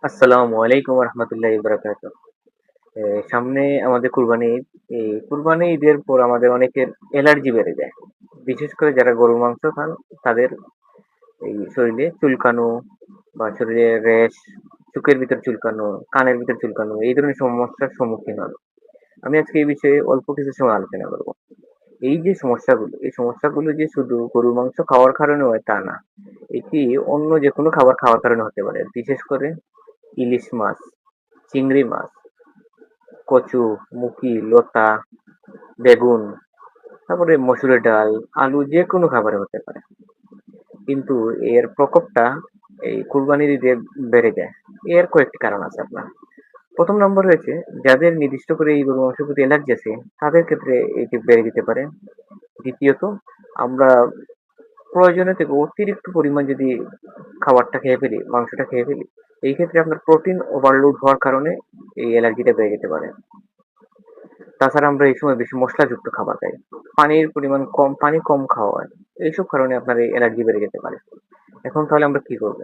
আসসালামু আলাইকুম রহমতুল্লাহ বারাকাতু। সামনে আমাদের কুরবানি ঈদ। এই কুরবানি ঈদের পর আমাদের অনেকের অ্যালার্জি বেড়ে যায়। বিশেষ করে যারা গরুর মাংস খান তাদের এই শরীরে চুলকানো বা শরীরে র্যাশ, চোখের ভিতর চুলকানো, কানের ভিতর চুলকানো এই ধরনের সমস্যার সম্মুখীন হন। আমি আজকে এই বিষয়ে অল্প কিছু সময় আলোচনা করব। এই যে সমস্যাগুলো, এই সমস্যাগুলো যে শুধু গরুর মাংস খাওয়ার কারণে হয় তা না। এটি অন্য যেকোনো খাবার খাওয়ার কারণে হতে পারে। বিশেষ করে ইলিশ মাছ, চিংড়ি মাছ, কচু, মুখি, লতা, বেগুন, তারপরে মসুরের ডাল, আলু যেকোনো খাবারে হতে পারে। কিন্তু এর প্রকোপটা এই কুরবানির ঈদে বেড়ে যায়। এর কয়েকটি কারণ আছে আপনার। প্রথম নম্বর হয়েছে যাদের নির্দিষ্ট করে এই গরু মাংসের প্রতি অ্যালার্জি আছে তাদের ক্ষেত্রে এটি বেড়ে যেতে পারে। দ্বিতীয়ত, আমরা প্রয়োজনের থেকে অতিরিক্ত পরিমাণ যদি খাবারটা খেয়ে ফেলি, মাংসটা খেয়ে ফেলি, এই ক্ষেত্রে আপনার প্রোটিন ওভারলোড হওয়ার কারণে এই অ্যালার্জিটা বেড়ে যেতে পারে। তাছাড়া আমরা এই সময় বেশি মশলাযুক্ত খাবার খাই, পানির পরিমাণ কম, পানি কম খাওয়া হয়, এইসব কারণে আপনার এই অ্যালার্জি বেড়ে যেতে পারে। এখন তাহলে আমরা কি করবো?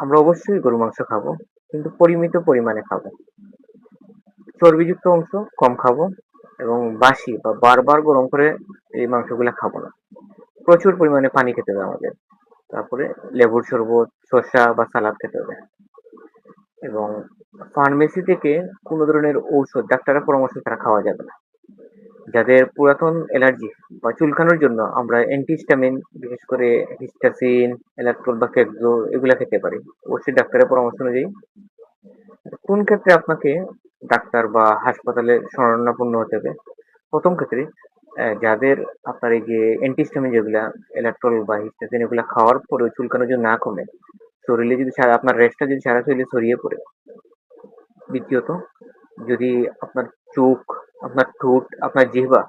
আমরা অবশ্যই গরু মাংস খাবো, কিন্তু পরিমিত পরিমাণে খাবো। চর্বিযুক্ত অংশ কম খাবো এবং বাসি বা বারবার গরম করে এই মাংসগুলা খাবো না। প্রচুর পরিমাণে পানি খেতে হবে আমাদের। তারপরে লেবুর শরবত, শসা বা সালাদ খেতে হবে। এবং ফার্মেসি থেকে কোনো ধরনের ঔষধ ডাক্তারের পরামর্শ ছাড়া খাওয়া যাবে না। যাদের পুরাতন অ্যালার্জি বা চুলকানোর জন্য আমরা অ্যান্টিহিস্টামিন, বিশেষ করে হিস্টাসিন, এলাক্টোল বা ফেক্সো এগুলা খেতে পারি অবশ্যই ডাক্তারের পরামর্শ অনুযায়ী। কোন ক্ষেত্রে আপনাকে ডাক্তার বা হাসপাতালে শরণাপন্ন হতে হবে? প্রথম ক্ষেত্রে যাদের আপনার এই যে অ্যান্টিহিস্টামিন যেগুলা এলাক্টোল বা হিস্টাসিন এগুলা খাওয়ার পরেও চুলকানো যদি না কমে, শরীরে যদি আপনার রেশটা যদি সারা শরীরে ছড়িয়ে পড়ে। দ্বিতীয়ত, যদি আপনার চোখ, আপনার ঠোঁট, আপনার জিহ্বা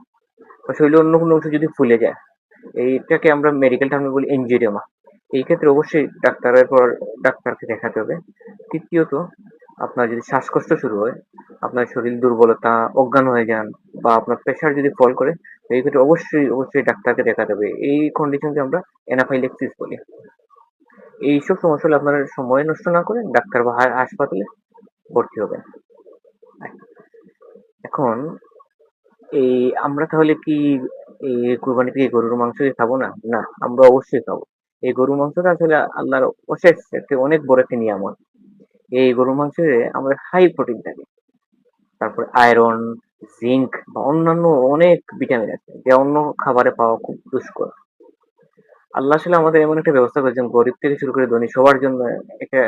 বা শরীরের অন্য কোনো অংশ যদি ফুলে যায়, এইটাকে আমরা মেডিকেল টার্মে বলি এনজিওডেমা। এই ক্ষেত্রে অবশ্যই ডাক্তারকে দেখাতে হবে। তৃতীয়ত, আপনার যদি শ্বাসকষ্ট শুরু হয়, আপনার শরীর দুর্বলতা, অজ্ঞান হয়ে যান বা আপনার প্রেশার যদি ফল করে, এই ক্ষেত্রে অবশ্যই ডাক্তারকে দেখাতে হবে। এই কন্ডিশনকে আমরা অ্যানাফাইল্যাক্সিস বলি। এইসব সমস্যা হলে আপনারা সময় নষ্ট না করে ডাক্তার বা হাসপাতালে ভর্তি হবেন। এখন এই আমরা তাহলে কি এই কুরবানিতে কি গরুর মাংস খাবো না? না, আমরা অবশ্যই খাবো। এই গরুর মাংসটা আসলে আল্লাহর অশেষ একটি অনেক বড় একটি নিয়ামত। এই গরুর মাংসে আমাদের হাই প্রোটিন থাকে। তারপরে আয়রন, জিঙ্ক বা অন্যান্য অনেক ভিটামিন আছে যা অন্য খাবারে পাওয়া খুব দুষ্কর। আল্লাহ আসলে আমাদের এমন একটা ব্যবস্থা করেছেন, গরিব থেকে শুরু করে ধনী সবার জন্য একটা